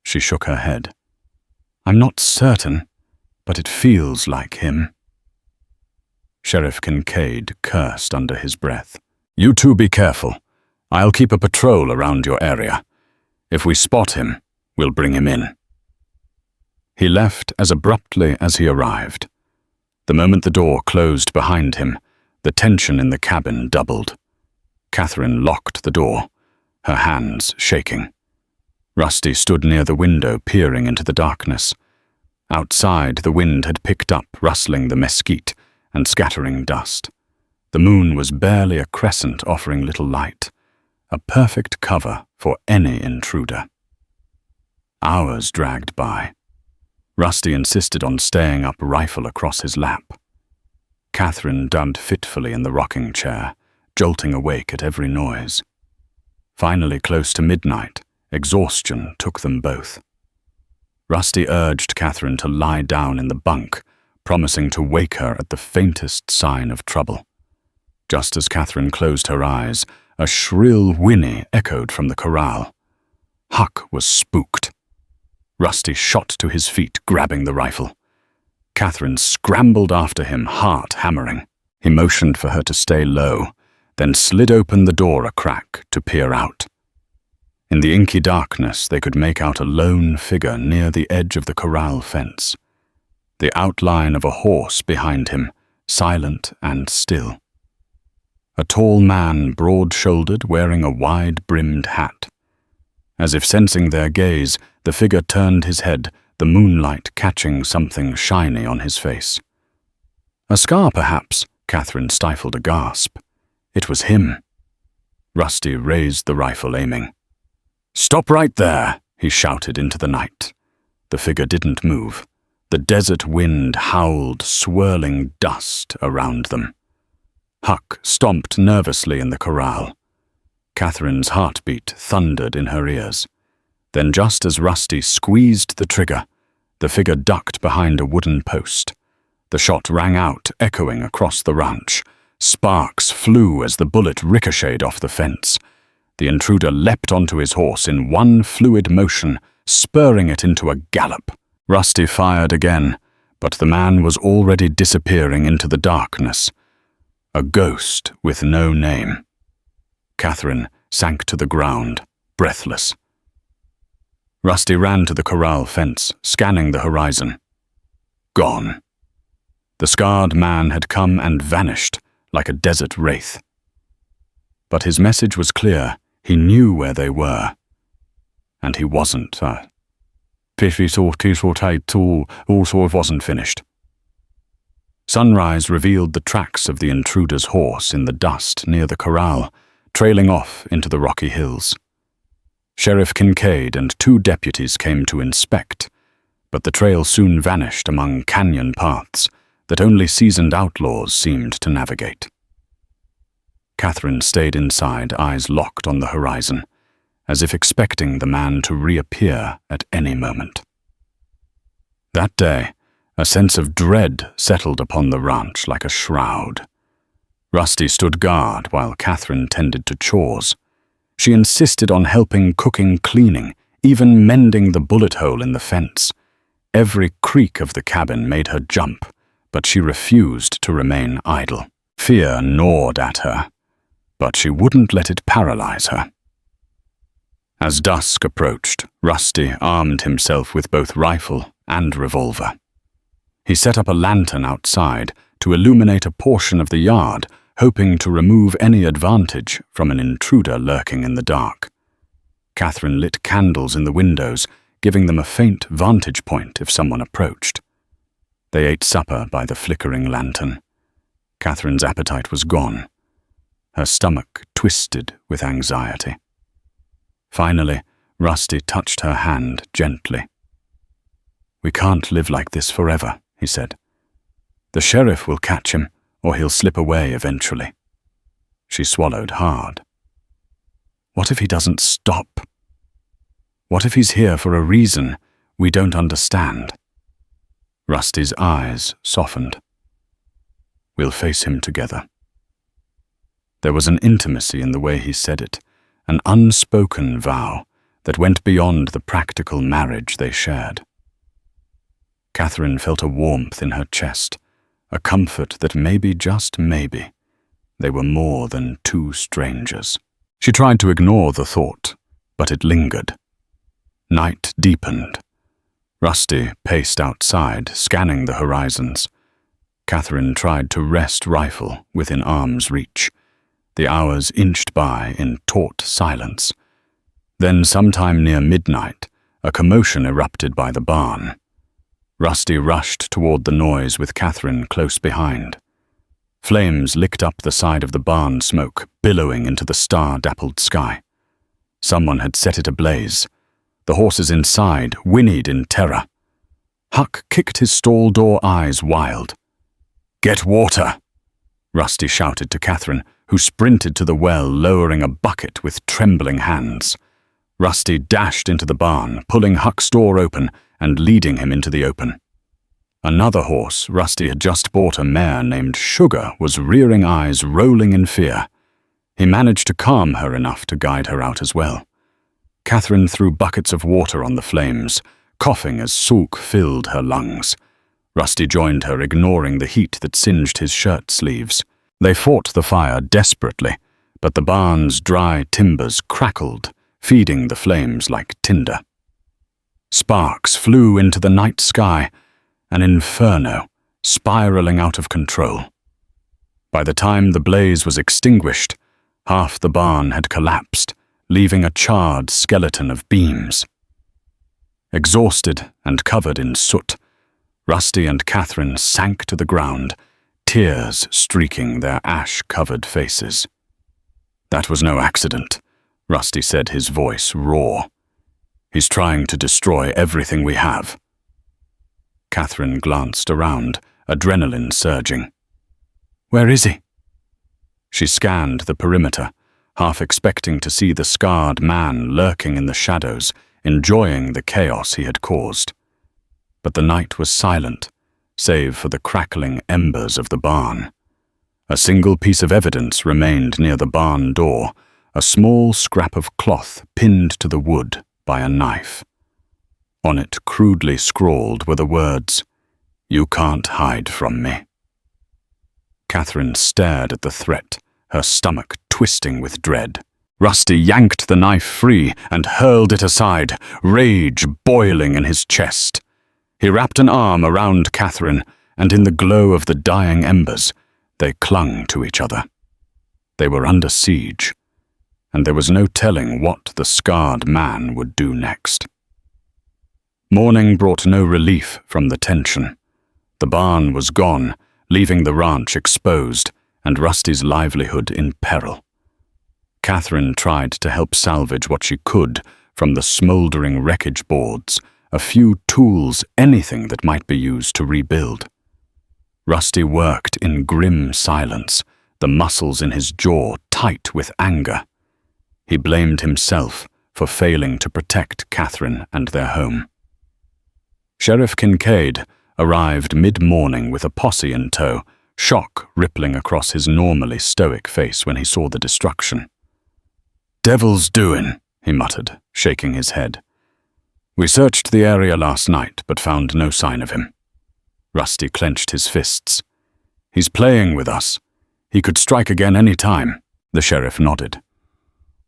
She shook her head. "I'm not certain, but it feels like him." Sheriff Kincaid cursed under his breath. "You two be careful. I'll keep a patrol around your area. If we spot him, we'll bring him in." He left as abruptly as he arrived. The moment the door closed behind him, the tension in the cabin doubled. Catherine locked the door, her hands shaking. Rusty stood near the window, peering into the darkness. Outside, the wind had picked up, rustling the mesquite and scattering dust. The moon was barely a crescent, offering little light, a perfect cover for any intruder. Hours dragged by. Rusty insisted on staying up, rifle across his lap. Catherine dubbed fitfully in the rocking chair, jolting awake at every noise. Finally, close to midnight, exhaustion took them both. Rusty urged Catherine to lie down in the bunk, promising to wake her at the faintest sign of trouble. Just as Catherine closed her eyes, a shrill whinny echoed from the corral. Huck was spooked. Rusty shot to his feet, grabbing the rifle. Catherine scrambled after him, heart hammering. He motioned for her to stay low, then slid open the door a crack to peer out. In the inky darkness, they could make out a lone figure near the edge of the corral fence. The outline of a horse behind him, silent and still. A tall man, broad-shouldered, wearing a wide-brimmed hat. As if sensing their gaze, the figure turned his head, the moonlight catching something shiny on his face. "A scar, perhaps," Catherine stifled a gasp. It was him. Rusty raised the rifle, aiming. "Stop right there!" he shouted into the night. The figure didn't move. The desert wind howled, swirling dust around them. Huck stomped nervously in the corral. Catherine's heartbeat thundered in her ears. Then, just as Rusty squeezed the trigger, the figure ducked behind a wooden post. The shot rang out, echoing across the ranch. Sparks flew as the bullet ricocheted off the fence. The intruder leapt onto his horse in one fluid motion, spurring it into a gallop. Rusty fired again, but the man was already disappearing into the darkness. A ghost with no name. Catherine sank to the ground, breathless. Rusty ran to the corral fence, scanning the horizon. Gone. The scarred man had come and vanished like a desert wraith. But his message was clear. He knew where they were. And he wasn't. Also wasn't finished. Sunrise revealed the tracks of the intruder's horse in the dust near the corral, trailing off into the rocky hills. Sheriff Kincaid and 2 deputies came to inspect, but the trail soon vanished among canyon paths that only seasoned outlaws seemed to navigate. Catherine stayed inside, eyes locked on the horizon, as if expecting the man to reappear at any moment. That day, a sense of dread settled upon the ranch like a shroud. Rusty stood guard while Catherine tended to chores. She insisted on helping cooking, cleaning, even mending the bullet hole in the fence. Every creak of the cabin made her jump, but she refused to remain idle. Fear gnawed at her, but she wouldn't let it paralyze her. As dusk approached, Rusty armed himself with both rifle and revolver. He set up a lantern outside to illuminate a portion of the yard, hoping to remove any advantage from an intruder lurking in the dark. Catherine lit candles in the windows, giving them a faint vantage point if someone approached. They ate supper by the flickering lantern. Catherine's appetite was gone. Her stomach twisted with anxiety. Finally, Rusty touched her hand gently. "We can't live like this forever," he said. "The sheriff will catch him, or he'll slip away eventually." She swallowed hard. What if he doesn't stop? What if he's here for a reason we don't understand? Rusty's eyes softened. "We'll face him together." There was an intimacy in the way he said it, an unspoken vow that went beyond the practical marriage they shared. Catherine felt a warmth in her chest, a comfort that maybe, just maybe, they were more than 2 strangers. She tried to ignore the thought, but it lingered. Night deepened. Rusty paced outside, scanning the horizons. Catherine tried to rest rifle within arm's reach. The hours inched by in taut silence. Then, sometime near midnight, a commotion erupted by the barn. Rusty rushed toward the noise with Catherine close behind. Flames licked up the side of the barn, smoke billowing into the star-dappled sky. Someone had set it ablaze. The horses inside whinnied in terror. Huck kicked his stall door eyes wild. "Get water!" Rusty shouted to Catherine, who sprinted to the well, lowering a bucket with trembling hands. Rusty dashed into the barn, pulling Huck's door open and leading him into the open. Another horse Rusty had just bought, a mare named Sugar, was rearing eyes, rolling in fear. He managed to calm her enough to guide her out as well. Catherine threw buckets of water on the flames, coughing as sulk filled her lungs. Rusty joined her, ignoring the heat that singed his shirt sleeves. They fought the fire desperately, but the barn's dry timbers crackled, feeding the flames like tinder. Sparks flew into the night sky, an inferno, spiraling out of control. By the time the blaze was extinguished, half the barn had collapsed, leaving a charred skeleton of beams. Exhausted and covered in soot, Rusty and Catherine sank to the ground, tears streaking their ash-covered faces. "That was no accident," Rusty said, his voice raw. "He's trying to destroy everything we have." Catherine glanced around, adrenaline surging. "Where is he?" She scanned the perimeter, half expecting to see the scarred man lurking in the shadows, enjoying the chaos he had caused. But the night was silent, save for the crackling embers of the barn. A single piece of evidence remained near the barn door, a small scrap of cloth pinned to the wood by a knife. On it, crudely scrawled, were the words, "You can't hide from me." Catherine stared at the threat, her stomach twisting with dread. Rusty yanked the knife free and hurled it aside, rage boiling in his chest. He wrapped an arm around Catherine, and in the glow of the dying embers, they clung to each other. They were under siege, and there was no telling what the scarred man would do next. Morning brought no relief from the tension. The barn was gone, leaving the ranch exposed and Rusty's livelihood in peril. Catherine tried to help salvage what she could from the smouldering wreckage boards, a few tools, anything that might be used to rebuild. Rusty worked in grim silence, the muscles in his jaw tight with anger. He blamed himself for failing to protect Catherine and their home. Sheriff Kincaid arrived mid-morning with a posse in tow, shock rippling across his normally stoic face when he saw the destruction. "Devil's doing," he muttered, shaking his head. "We searched the area last night, but found no sign of him." Rusty clenched his fists. "He's playing with us. He could strike again any time." The sheriff nodded.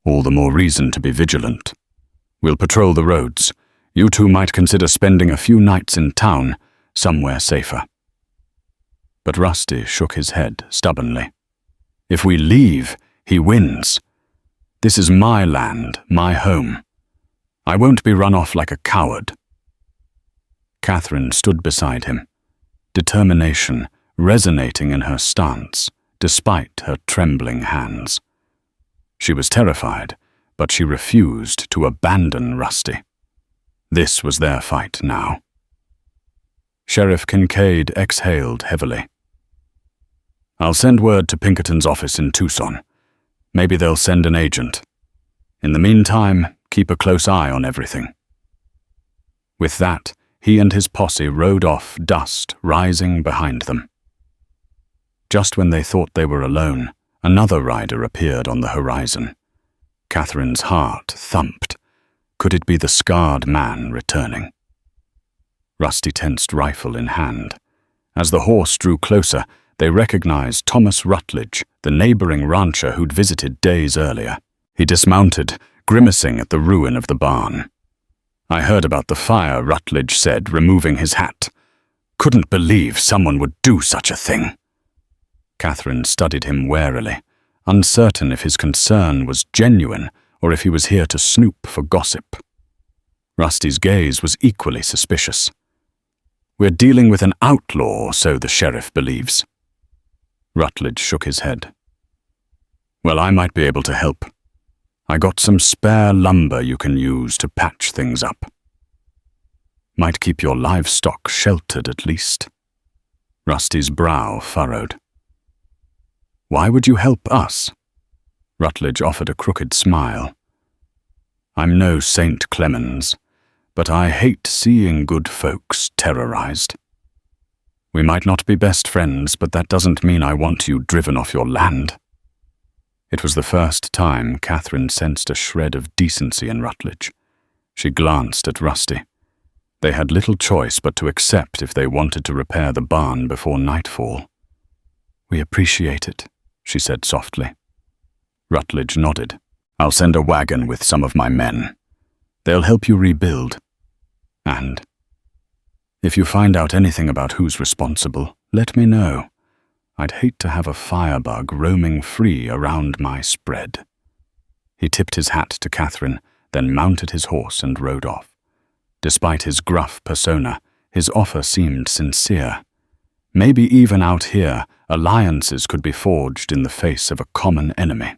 "All the more reason to be vigilant. We'll patrol the roads. You two might consider spending a few nights in town, somewhere safer." But Rusty shook his head stubbornly. "If we leave, he wins. This is my land, my home. I won't be run off like a coward." Catherine stood beside him, determination resonating in her stance, despite her trembling hands. She was terrified, but she refused to abandon Rusty. This was their fight now. Sheriff Kincaid exhaled heavily. "I'll send word to Pinkerton's office in Tucson. Maybe they'll send an agent. In the meantime, keep a close eye on everything." With that, he and his posse rode off, dust rising behind them. Just when they thought they were alone, another rider appeared on the horizon. Catherine's heart thumped. Could it be the scarred man returning? Rusty tensed rifle in hand. As the horse drew closer, they recognized Thomas Rutledge, the neighboring rancher who'd visited days earlier. He dismounted, grimacing at the ruin of the barn. "I heard about the fire," Rutledge said, removing his hat. "Couldn't believe someone would do such a thing." Catherine studied him warily, uncertain if his concern was genuine or if he was here to snoop for gossip. Rusty's gaze was equally suspicious. "We're dealing with an outlaw, so the sheriff believes." Rutledge shook his head. "Well, I might be able to help. I got some spare lumber you can use to patch things up. Might keep your livestock sheltered at least." Rusty's brow furrowed. "Why would you help us?" Rutledge offered a crooked smile. "I'm no Saint Clemens, but I hate seeing good folks terrorized. We might not be best friends, but that doesn't mean I want you driven off your land." It was the first time Catherine sensed a shred of decency in Rutledge. She glanced at Rusty. They had little choice but to accept if they wanted to repair the barn before nightfall. "We appreciate it," she said softly. Rutledge nodded. "I'll send a wagon with some of my men. They'll help you rebuild. And if you find out anything about who's responsible, let me know. I'd hate to have a firebug roaming free around my spread." He tipped his hat to Catherine, then mounted his horse and rode off. Despite his gruff persona, his offer seemed sincere. Maybe even out here, alliances could be forged in the face of a common enemy.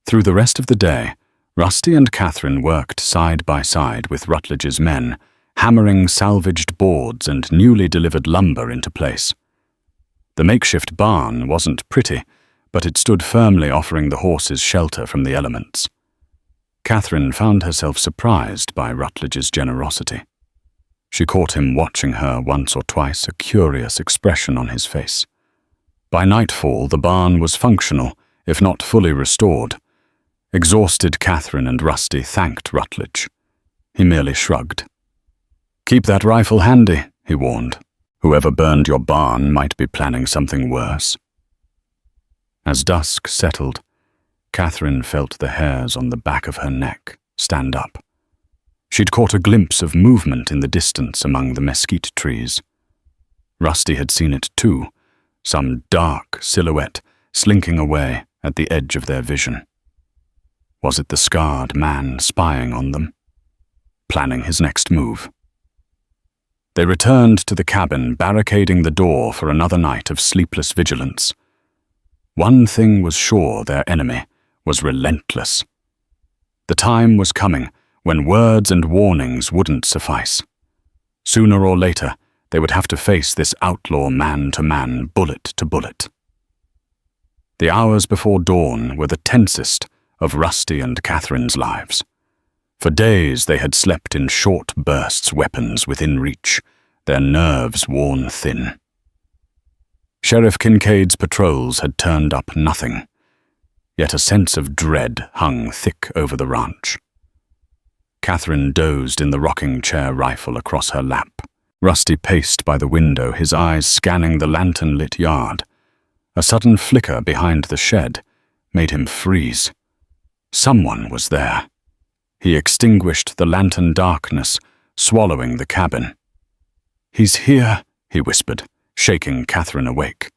Through the rest of the day, Rusty and Catherine worked side by side with Rutledge's men, hammering salvaged boards and newly delivered lumber into place. The makeshift barn wasn't pretty, but it stood firmly, offering the horses shelter from the elements. Catherine found herself surprised by Rutledge's generosity. She caught him watching her once or twice, a curious expression on his face. By nightfall, the barn was functional, if not fully restored. Exhausted Catherine and Rusty thanked Rutledge. He merely shrugged. "Keep that rifle handy," he warned. "Whoever burned your barn might be planning something worse." As dusk settled, Catherine felt the hairs on the back of her neck stand up. She'd caught a glimpse of movement in the distance among the mesquite trees. Rusty had seen it too, some dark silhouette slinking away at the edge of their vision. Was it the scarred man spying on them, planning his next move? They returned to the cabin, barricading the door for another night of sleepless vigilance. One thing was sure: their enemy was relentless. The time was coming when words and warnings wouldn't suffice. Sooner or later, they would have to face this outlaw man to man, bullet to bullet. The hours before dawn were the tensest of Rusty and Catherine's lives. For days they had slept in short bursts, weapons within reach, their nerves worn thin. Sheriff Kincaid's patrols had turned up nothing, yet a sense of dread hung thick over the ranch. Catherine dozed in the rocking chair, rifle across her lap. Rusty paced by the window, his eyes scanning the lantern-lit yard. A sudden flicker behind the shed made him freeze. Someone was there. He extinguished the lantern darkness, swallowing the cabin. "He's here," he whispered, shaking Catherine awake.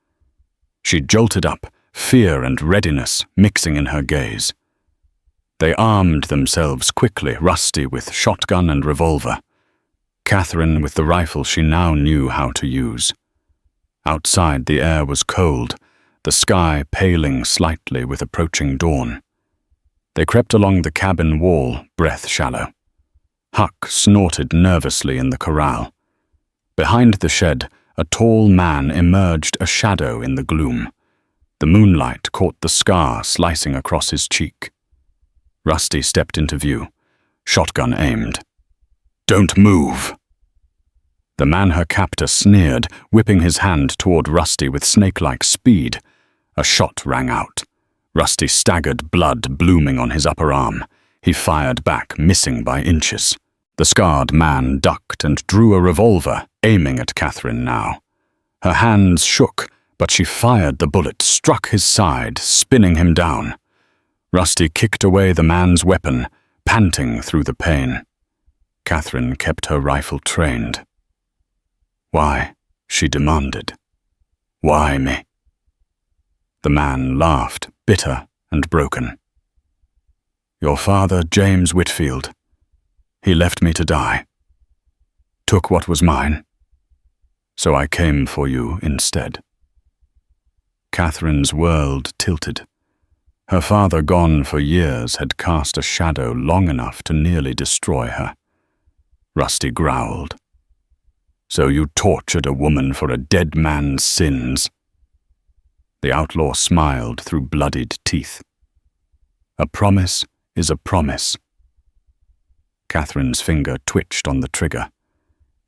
She jolted up, fear and readiness mixing in her gaze. They armed themselves quickly, Rusty with shotgun and revolver, Catherine with the rifle she now knew how to use. Outside, the air was cold, the sky paling slightly with approaching dawn. They crept along the cabin wall, breath shallow. Huck snorted nervously in the corral. Behind the shed, a tall man emerged, a shadow in the gloom. The moonlight caught the scar slicing across his cheek. Rusty stepped into view, shotgun aimed. "Don't move!" The man her captor sneered, whipping his hand toward Rusty with snake-like speed. A shot rang out. Rusty staggered, blood blooming on his upper arm. He fired back, missing by inches. The scarred man ducked and drew a revolver, aiming at Catherine now. Her hands shook, but she fired the bullet, struck his side, spinning him down. Rusty kicked away the man's weapon, panting through the pain. Catherine kept her rifle trained. "Why?" she demanded. "Why me?" The man laughed, bitter and broken. "Your father, James Whitfield, he left me to die. Took what was mine. So I came for you instead." Catherine's world tilted. Her father, gone for years, had cast a shadow long enough to nearly destroy her. Rusty growled. "So you tortured a woman for a dead man's sins?" The outlaw smiled through bloodied teeth. "A promise is a promise." Catherine's finger twitched on the trigger.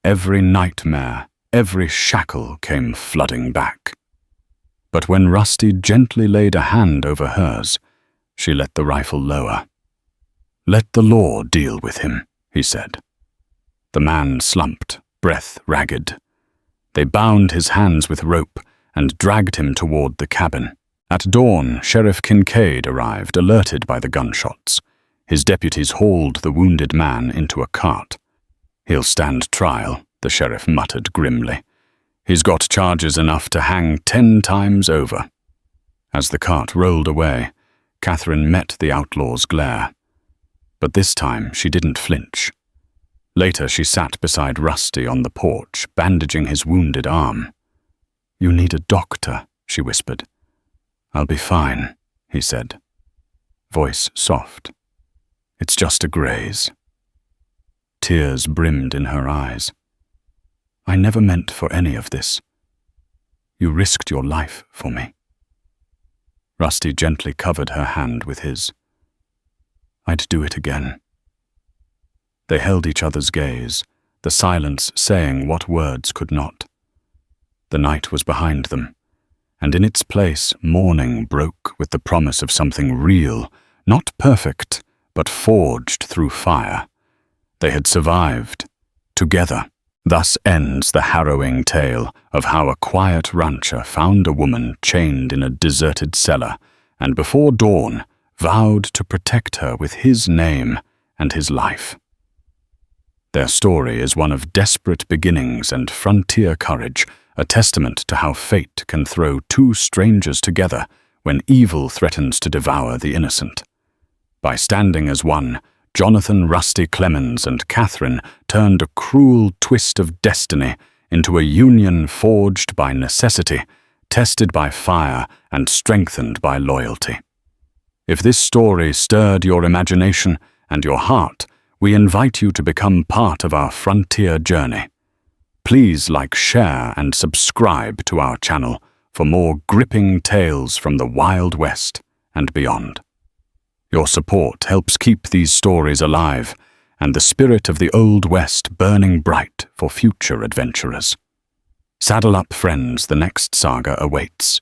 Every nightmare, every shackle came flooding back. But when Rusty gently laid a hand over hers, she let the rifle lower. "Let the law deal with him," he said. The man slumped, breath ragged. They bound his hands with rope and dragged him toward the cabin. At dawn, Sheriff Kincaid arrived, alerted by the gunshots. His deputies hauled the wounded man into a cart. "He'll stand trial," the sheriff muttered grimly. "He's got charges enough to hang 10 times over." As the cart rolled away, Catherine met the outlaw's glare. But this time she didn't flinch. Later, she sat beside Rusty on the porch, bandaging his wounded arm. "You need a doctor," she whispered. "I'll be fine," he said. Voice soft. "It's just a graze." Tears brimmed in her eyes. "I never meant for any of this. You risked your life for me." Rusty gently covered her hand with his. "I'd do it again." They held each other's gaze, the silence saying what words could not. The night was behind them, and in its place morning broke with the promise of something real, not perfect, but forged through fire. They had survived, together. Thus ends the harrowing tale of how a quiet rancher found a woman chained in a deserted cellar, and before dawn vowed to protect her with his name and his life. Their story is one of desperate beginnings and frontier courage, a testament to how fate can throw two strangers together when evil threatens to devour the innocent. By standing as one, Jonathan Rusty Clemens and Catherine turned a cruel twist of destiny into a union forged by necessity, tested by fire, and strengthened by loyalty. If this story stirred your imagination and your heart, we invite you to become part of our frontier journey. Please like, share, and subscribe to our channel for more gripping tales from the Wild West and beyond. Your support helps keep these stories alive and the spirit of the Old West burning bright for future adventurers. Saddle up, friends, the next saga awaits.